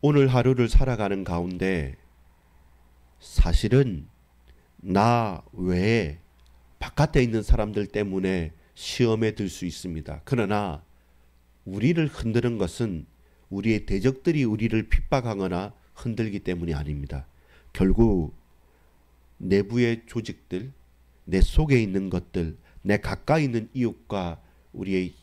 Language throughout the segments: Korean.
오늘 하루를 살아가는 가운데 사실은 나 외에 바깥에 있는 사람들 때문에 시험에 들 수 있습니다. 그러나 우리를 흔드는 것은 우리의 대적들이 우리를 핍박하거나 흔들기 때문이 아닙니다. 결국 내부의 조직들, 내 속에 있는 것들, 내 가까이 있는 이웃과 우리의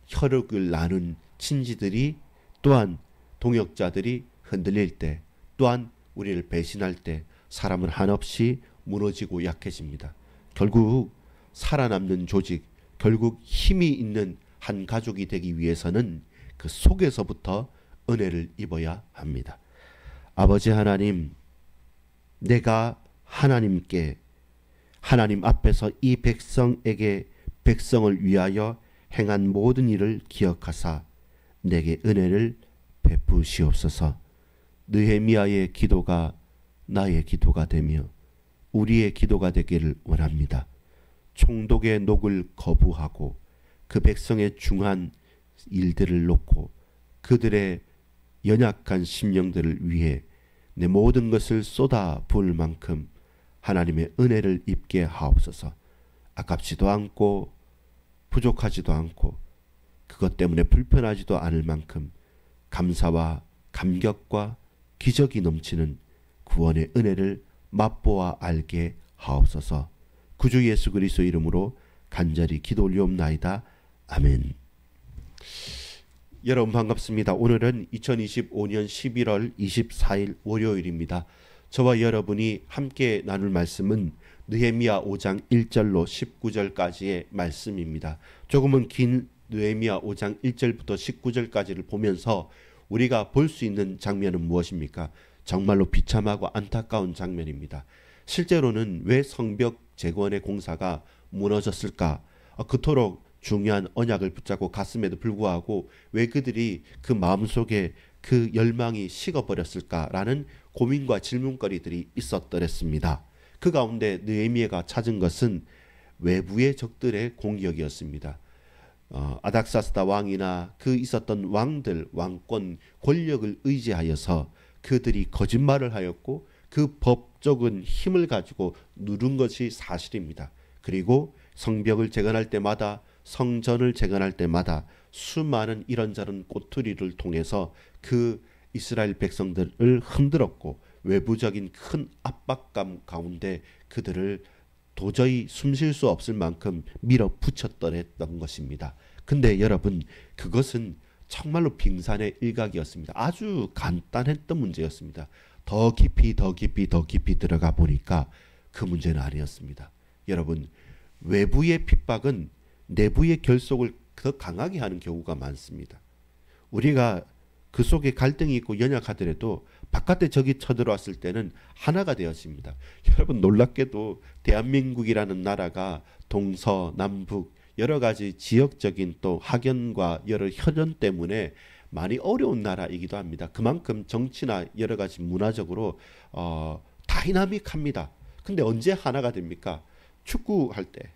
혈육을 나눈 친지들이 또한 동역자들이 흔들릴 때, 또한 우리를 배신할 때 사람은 한없이 무너지고 약해집니다. 결국 살아남는 조직, 결국 힘이 있는 한 가족이 되기 위해서는 그 속에서부터 은혜를 입어야 합니다. 아버지 하나님, 내가 하나님께 하나님 앞에서 이 백성에게 백성을 위하여 행한 모든 일을 기억하사 내게 은혜를 베푸시옵소서. 느헤미야의 기도가 나의 기도가 되며 우리의 기도가 되기를 원합니다. 총독의 녹을 거부하고 그 백성의 중한 일들을 놓고 그들의 연약한 심령들을 위해 내 모든 것을 쏟아 부을 만큼 하나님의 은혜를 입게 하옵소서. 아깝지도 않고 부족하지도 않고 그것 때문에 불편하지도 않을 만큼 감사와 감격과 기적이 넘치는 구원의 은혜를 맛보아 알게 하옵소서. 구주 예수 그리스도 이름으로 간절히 기도 올리옵나이다. 아멘. 여러분 반갑습니다. 오늘은 2025년 11월 24일 월요일입니다. 저와 여러분이 함께 나눌 말씀은 느헤미야 5장 1절로 19절까지의 말씀입니다. 조금은 긴 느헤미야 5장 1절부터 19절까지를 보면서 우리가 볼 수 있는 장면은 무엇입니까? 정말로 비참하고 안타까운 장면입니다. 실제로는 왜 성벽 재건의 공사가 무너졌을까? 그토록 중요한 언약을 붙잡고 갔음에도 불구하고 왜 그들이 그 마음속에 그 열망이 식어버렸을까라는 고민과 질문거리들이 있었더랬습니다. 그 가운데 느헤미야가 찾은 것은 외부의 적들의 공격이었습니다. 아닥사스다 왕이나 그 있었던 왕들, 왕권, 권력을 의지하여서 그들이 거짓말을 하였고 그 법적인 힘을 가지고 누른 것이 사실입니다. 그리고 성벽을 재건할 때마다 성전을 재건할 때마다 수많은 이런저런 꼬투리를 통해서 그 이스라엘 백성들을 흔들었고 외부적인 큰 압박감 가운데 그들을 도저히 숨쉴 수 없을 만큼 밀어붙였던 것입니다. 근데 여러분, 그것은 정말로 빙산의 일각이었습니다. 아주 간단했던 문제였습니다. 더 깊이 들어가 보니까 그 문제는 아니었습니다. 여러분, 외부의 핍박은 내부의 결속을 더 강하게 하는 경우가 많습니다. 우리가 그 속에 갈등이 있고 연약하더라도 바깥에 적이 쳐들어왔을 때는 하나가 되었습니다. 여러분, 놀랍게도 대한민국이라는 나라가 동서남북 여러 가지 지역적인 또 학연과 여러 혈연 때문에 많이 어려운 나라이기도 합니다. 그만큼 정치나 여러 가지 문화적으로 다이나믹합니다. 근데 언제 하나가 됩니까? 축구할 때,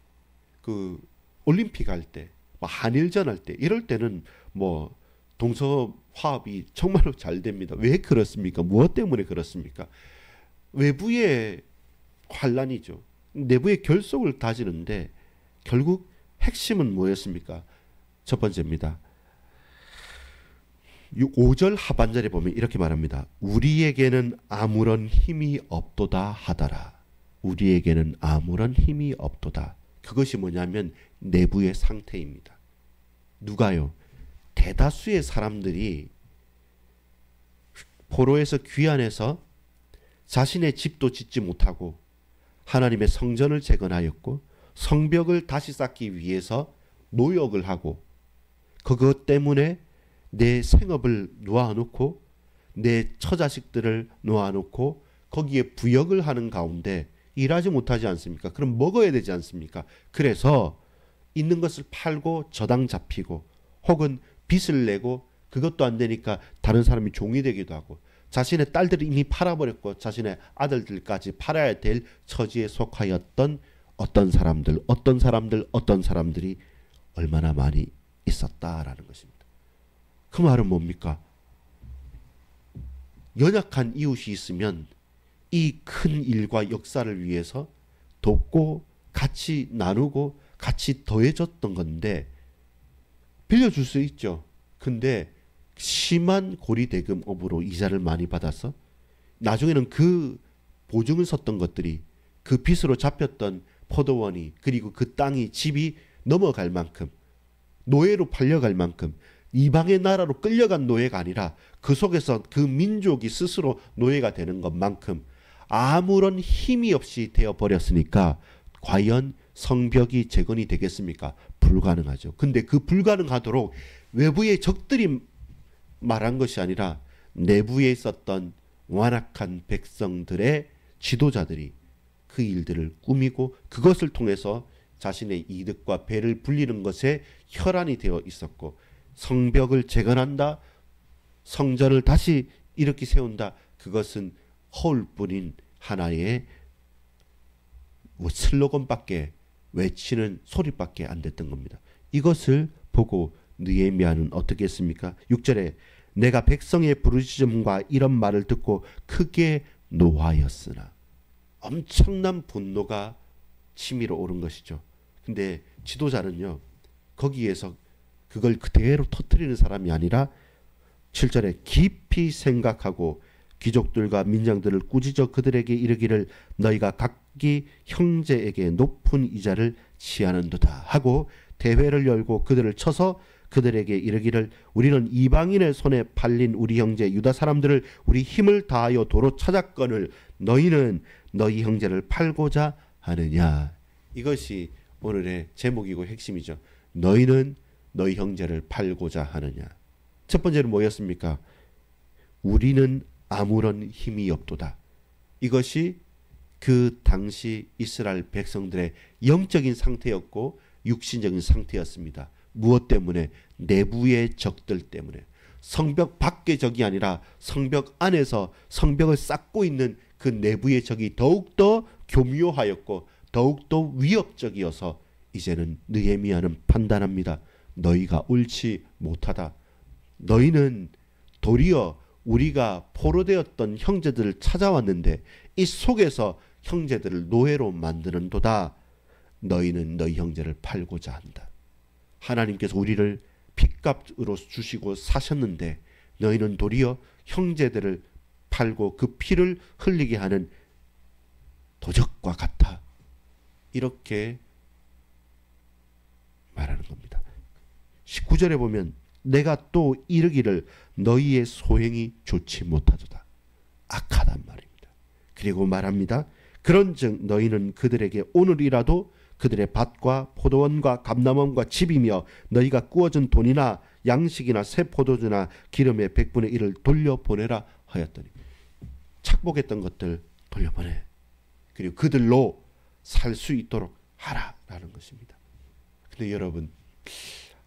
그 올림픽 할 때, 한일전 할 때, 이럴 때는 뭐 동서 화합이 정말로 잘 됩니다. 왜 그렇습니까? 무엇 때문에 그렇습니까? 외부의 환란이죠. 내부의 결속을 다지는데 결국 핵심은 뭐였습니까? 첫 번째입니다. 5절 하반절에 보면 이렇게 말합니다. 우리에게는 아무런 힘이 없도다 하더라. 우리에게는 아무런 힘이 없도다. 그것이 뭐냐면 내부의 상태입니다. 누가요? 대다수의 사람들이 포로에서 귀환해서 자신의 집도 짓지 못하고 하나님의 성전을 재건하였고 성벽을 다시 쌓기 위해서 노역을 하고 그것 때문에 내 생업을 놓아놓고 내 처자식들을 놓아놓고 거기에 부역을 하는 가운데 일하지 못하지 않습니까? 그럼 먹어야 되지 않습니까? 그래서 있는 것을 팔고 저당 잡히고 혹은 빚을 내고 그것도 안 되니까 다른 사람이 종이 되기도 하고 자신의 딸들을 이미 팔아버렸고 자신의 아들들까지 팔아야 될 처지에 속하였던 어떤 사람들이 얼마나 많이 있었다라는 것입니다. 그 말은 뭡니까? 연약한 이웃이 있으면 이 큰 일과 역사를 위해서 돕고 같이 나누고 같이 더해줬던 건데 빌려줄 수 있죠. 근데 심한 고리대금업으로 이자를 많이 받아서 나중에는 그 보증을 섰던 것들이 그 빚으로 잡혔던 포도원이 그리고 그 땅이 집이 넘어갈 만큼 노예로 팔려갈 만큼 이방의 나라로 끌려간 노예가 아니라 그 속에서 그 민족이 스스로 노예가 되는 것만큼 아무런 힘이 없이 되어버렸으니까 과연 성벽이 재건이 되겠습니까? 불가능하죠. 근데 그 불가능하도록 외부의 적들이 말한 것이 아니라 내부에 있었던 완악한 백성들의 지도자들이 그 일들을 꾸미고 그것을 통해서 자신의 이득과 배를 불리는 것에 혈안이 되어 있었고 성벽을 재건한다, 성전을 다시 일으키 세운다, 그것은 허울뿐인 하나의 슬로건밖에 외치는 소리밖에 안 됐던 겁니다. 이것을 보고 느헤미야는 어떻게 했습니까? 6절에 내가 백성의 부르짖음과 이런 말을 듣고 크게 노하였으나, 엄청난 분노가 치밀어 오른 것이죠. 근데 지도자는요, 거기에서 그걸 그대로 터뜨리는 사람이 아니라 7절에 깊이 생각하고 귀족들과 민장들을 꾸짖어 그들에게 이르기를 너희가 각기 형제에게 높은 이자를 취하는도다 하고 대회를 열고 그들을 쳐서 그들에게 이르기를 우리는 이방인의 손에 팔린 우리 형제 유다 사람들을 우리 힘을 다하여 도로 찾았거늘 너희는 너희 형제를 팔고자 하느냐. 이것이 오늘의 제목이고 핵심이죠. 너희는 너희 형제를 팔고자 하느냐. 첫 번째는 뭐였습니까? 우리는 아무런 힘이 없도다. 이것이 그 당시 이스라엘 백성들의 영적인 상태였고 육신적인 상태였습니다. 무엇 때문에? 내부의 적들 때문에. 성벽 밖의 적이 아니라 성벽 안에서 성벽을 쌓고 있는 그 내부의 적이 더욱더 교묘하였고 더욱더 위협적이어서 이제는 느헤미야는 판단합니다. 너희가 옳지 못하다. 너희는 도리어 우리가 포로되었던 형제들을 찾아왔는데 이 속에서 형제들을 노예로 만드는도다. 너희는 너희 형제를 팔고자 한다. 하나님께서 우리를 핏값으로 주시고 사셨는데 너희는 도리어 형제들을 팔고 그 피를 흘리게 하는 도적과 같아. 이렇게 말하는 겁니다. 19절에 보면 내가 또 이르기를 너희의 소행이 좋지 못하도다. 악하단 말입니다. 그리고 말합니다. 그런즉 너희는 그들에게 오늘이라도 그들의 밭과 포도원과 감람원과 집이며 너희가 구워준 돈이나 양식이나 새 포도주나 기름의 100분의 1을 돌려보내라 하였더니 착복했던 것들 돌려보내. 그리고 그들로 살 수 있도록 하라라는 것입니다. 근데 여러분,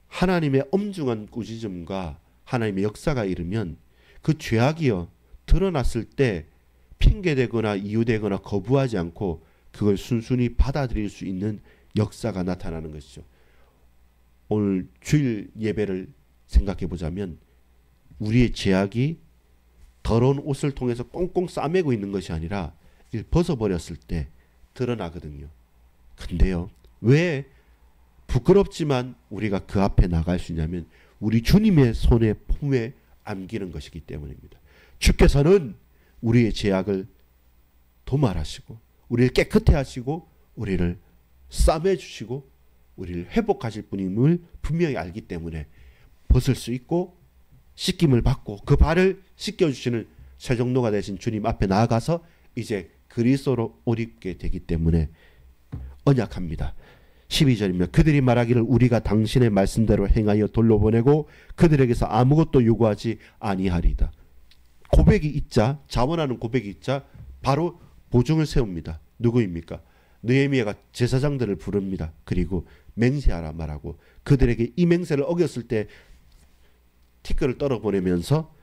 하나님의 엄중한 꾸짖음과 하나님의 역사가 이르면 그 죄악이요 드러났을 때 핑계대거나 이유되거나 거부하지 않고 그걸 순순히 받아들일 수 있는 역사가 나타나는 것이죠. 오늘 주일 예배를 생각해 보자면 우리의 죄악이 더러운 옷을 통해서 꽁꽁 싸매고 있는 것이 아니라 벗어버렸을 때 드러나거든요. 근데요, 왜 부끄럽지만 우리가 그 앞에 나갈 수 있냐면 우리 주님의 손에 품에 안기는 것이기 때문입니다. 주께서는 우리의 죄악을 도말하시고 우리를 깨끗해 하시고 우리를 싸매 주시고 우리를 회복하실 분임을 분명히 알기 때문에 벗을 수 있고 씻김을 받고 그 발을 씻겨주시는 세정로가 되신 주님 앞에 나아가서 이제 그리스도로 옷 입게 되기 때문에 언약합니다. 12절이면 그들이 말하기를 우리가 당신의 말씀대로 행하여 돌려보내고 그들에게서 아무것도 요구하지 아니하리다. 고백이 있자, 자원하는 고백이 있자 바로 보증을 세웁니다. 누구입니까? 느헤미야가 제사장들을 부릅니다. 그리고 맹세하라 말하고 그들에게 이 맹세를 어겼을 때 티끌을 떨어보내면서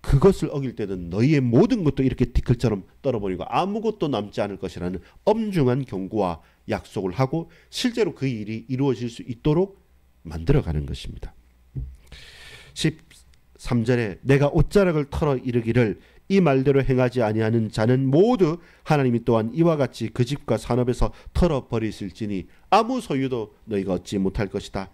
그것을 어길 때는 너희의 모든 것도 이렇게 티끌처럼 떨어버리고 아무것도 남지 않을 것이라는 엄중한 경고와 약속을 하고 실제로 그 일이 이루어질 수 있도록 만들어가는 것입니다. 13절에 내가 옷자락을 털어 이르기를 이 말대로 행하지 아니하는 자는 모두 하나님이 또한 이와 같이 그 집과 산업에서 털어버리실지니 아무 소유도 너희가 얻지 못할 것이다.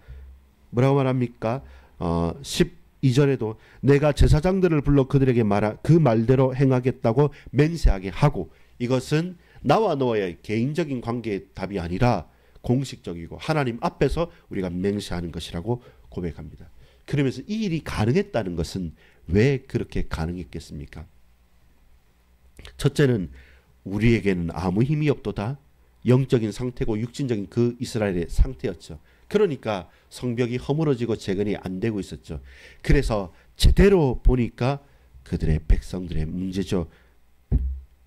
뭐라고 말합니까? 12절에도 내가 제사장들을 불러 그들에게 그 말대로 행하겠다고 맹세하게 하고, 이것은 나와 너와의 개인적인 관계의 답이 아니라 공식적이고 하나님 앞에서 우리가 맹세하는 것이라고 고백합니다. 그러면서 이 일이 가능했다는 것은 왜 그렇게 가능했겠습니까? 첫째는 우리에게는 아무 힘이 없도다. 영적인 상태고 육신적인 그 이스라엘의 상태였죠. 그러니까 성벽이 허물어지고 재건이 안 되고 있었죠. 그래서 제대로 보니까 그들의 백성들의 문제죠.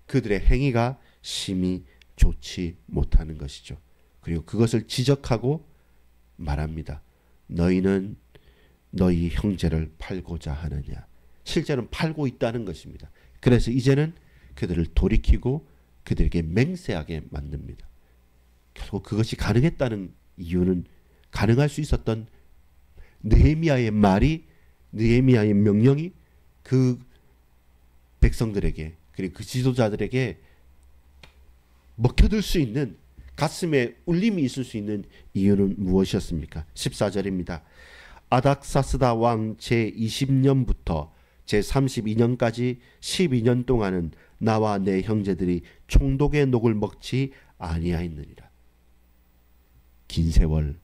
그들의 행위가 심히 좋지 못하는 것이죠. 그리고 그것을 지적하고 말합니다. 너희는 너희 형제를 팔고자 하느냐. 실제로는 팔고 있다는 것입니다. 그래서 이제는 그들을 돌이키고 그들에게 맹세하게 만듭니다. 결국 그것이 가능했다는 이유는 가능할 수 있었던 느헤미야의 말이, 느헤미야의 명령이 그 백성들에게 그리고 그 지도자들에게 먹혀들 수 있는, 가슴에 울림이 있을 수 있는 이유는 무엇이었습니까? 14절입니다. 아닥사스다 왕 제20년부터 제32년까지 12년 동안은 나와 내 형제들이 총독의 녹을 먹지 아니하였느니라. 긴 세월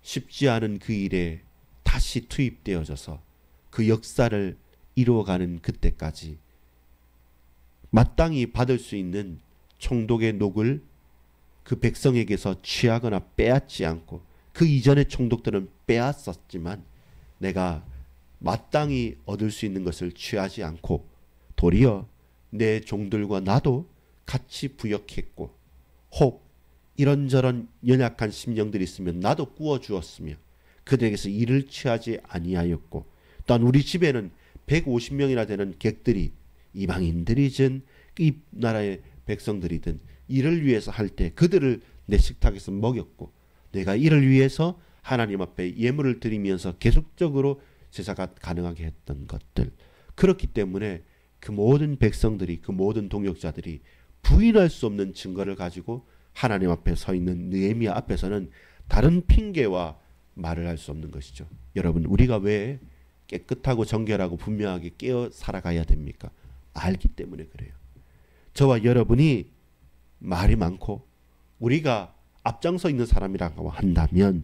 쉽지 않은 그 일에 다시 투입되어져서 그 역사를 이루어가는 그때까지 마땅히 받을 수 있는 총독의 녹을 그 백성에게서 취하거나 빼앗지 않고, 그 이전의 총독들은 빼앗았지만 내가 마땅히 얻을 수 있는 것을 취하지 않고 도리어 내 종들과 나도 같이 부역했고, 혹 이런저런 연약한 심령들이 있으면 나도 구워주었으며 그들에게서 일을 취하지 아니하였고, 또한 우리 집에는 150명이나 되는 객들이 이방인들이든 이 나라의 백성들이든 이를 위해서 할 때 그들을 내 식탁에서 먹였고, 내가 이를 위해서 하나님 앞에 예물을 드리면서 계속적으로 제사가 가능하게 했던 것들, 그렇기 때문에 그 모든 백성들이, 그 모든 동역자들이 부인할 수 없는 증거를 가지고 하나님 앞에 서 있는 느헤미야 앞에서는 다른 핑계와 말을 할 수 없는 것이죠. 여러분, 우리가 왜 깨끗하고 정결하고 분명하게 깨어 살아가야 됩니까? 알기 때문에 그래요. 저와 여러분이 말이 많고 우리가 앞장서 있는 사람이라고 한다면,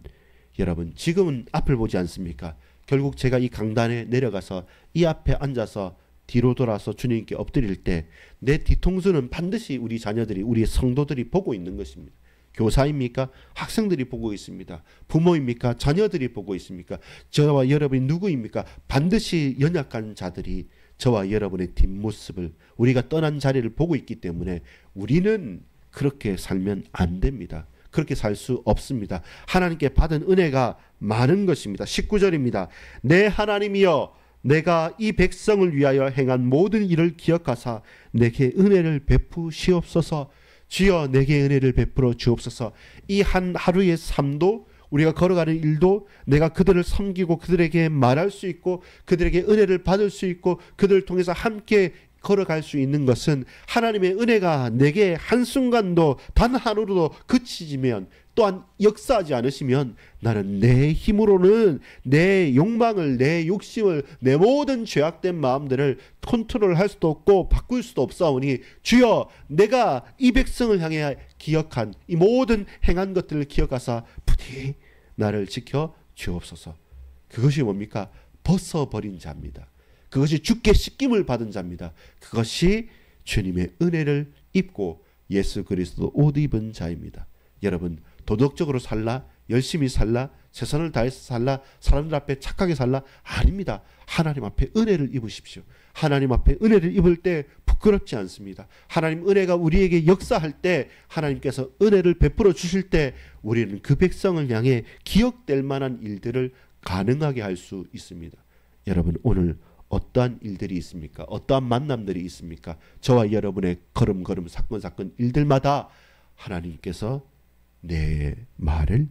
여러분 지금은 앞을 보지 않습니까? 결국 제가 이 강단에 내려가서 이 앞에 앉아서 뒤로 돌아서 주님께 엎드릴 때 내 뒤통수는 반드시 우리 자녀들이, 우리 성도들이 보고 있는 것입니다. 교사입니까? 학생들이 보고 있습니다. 부모입니까? 자녀들이 보고 있습니까? 저와 여러분이 누구입니까? 반드시 연약한 자들이 저와 여러분의 뒷모습을, 우리가 떠난 자리를 보고 있기 때문에 우리는 그렇게 살면 안 됩니다. 그렇게 살 수 없습니다. 하나님께 받은 은혜가 많은 것입니다. 19절입니다. 내 하나님이여, 내가 이 백성을 위하여 행한 모든 일을 기억하사 내게 은혜를 베푸시옵소서. 주여, 내게 은혜를 베풀어 주옵소서. 이 한 하루의 삶도, 우리가 걸어가는 일도 내가 그들을 섬기고 그들에게 말할 수 있고 그들에게 은혜를 받을 수 있고 그들을 통해서 함께 걸어갈 수 있는 것은 하나님의 은혜가 내게 한순간도 단 하루도 그치지면, 또한 역사하지 않으시면 나는 내 힘으로는 내 욕망을, 내 욕심을, 내 모든 죄악된 마음들을 컨트롤할 수도 없고 바꿀 수도 없사오니 주여, 내가 이 백성을 향해 기억한 이 모든 행한 것들을 기억하사 부디 나를 지켜 주옵소서. 그것이 뭡니까? 벗어버린 자입니다. 그것이 주께 씻김을 받은 자입니다. 그것이 주님의 은혜를 입고 예수 그리스도 옷 입은 자입니다. 여러분, 도덕적으로 살라, 열심히 살라, 최선을 다해서 살라, 사람들 앞에 착하게 살라, 아닙니다. 하나님 앞에 은혜를 입으십시오. 하나님 앞에 은혜를 입을 때 부끄럽지 않습니다. 하나님 은혜가 우리에게 역사할 때, 하나님께서 은혜를 베풀어 주실 때 우리는 그 백성을 향해 기억될 만한 일들을 가능하게 할 수 있습니다. 여러분, 오늘 어떠한 일들이 있습니까? 어떠한 만남들이 있습니까? 저와 여러분의 걸음걸음 사건 일들마다 하나님께서 내 말을,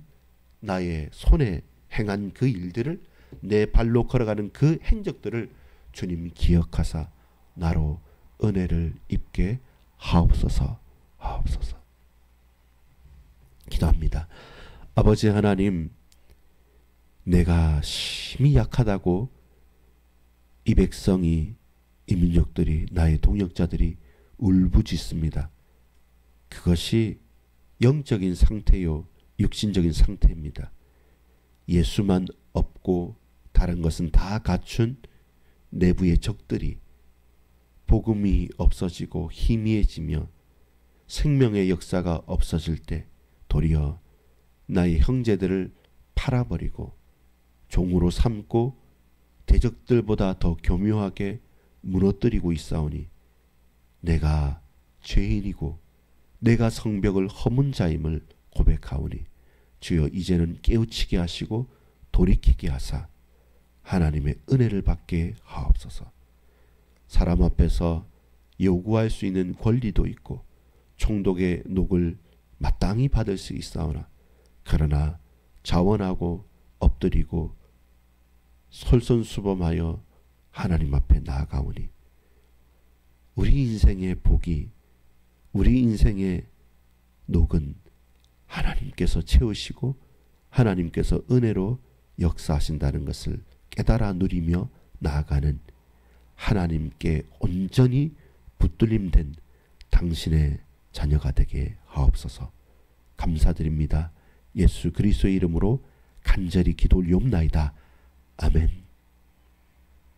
나의 손에 행한 그 일들을, 내 발로 걸어가는 그 행적들을 주님 기억하사 나로 은혜를 입게 하옵소서. 하옵소서. 기도합니다. 아버지 하나님, 내가 심히 약하다고 이 백성이, 이 민족들이, 나의 동역자들이 울부짖습니다. 그것이 영적인 상태요, 육신적인 상태입니다. 예수만 없고 다른 것은 다 갖춘 내부의 적들이 복음이 없어지고 희미해지며 생명의 역사가 없어질 때 도리어 나의 형제들을 팔아버리고 종으로 삼고 대적들보다 더 교묘하게 무너뜨리고 있사오니 내가 죄인이고 내가 성벽을 허문 자임을 고백하오니 주여 이제는 깨우치게 하시고 돌이키게 하사 하나님의 은혜를 받게 하옵소서. 사람 앞에서 요구할 수 있는 권리도 있고 총독의 녹을 마땅히 받을 수 있사오나 그러나 자원하고 엎드리고 솔선수범하여 하나님 앞에 나아가오니 우리 인생의 복이, 우리 인생의 녹은 하나님께서 채우시고 하나님께서 은혜로 역사하신다는 것을 깨달아 누리며 나아가는 하나님께 온전히 붙들림된 당신의 자녀가 되게 하옵소서. 감사드립니다. 예수 그리스도의 이름으로 간절히 기도 올리옵나이다. 아멘.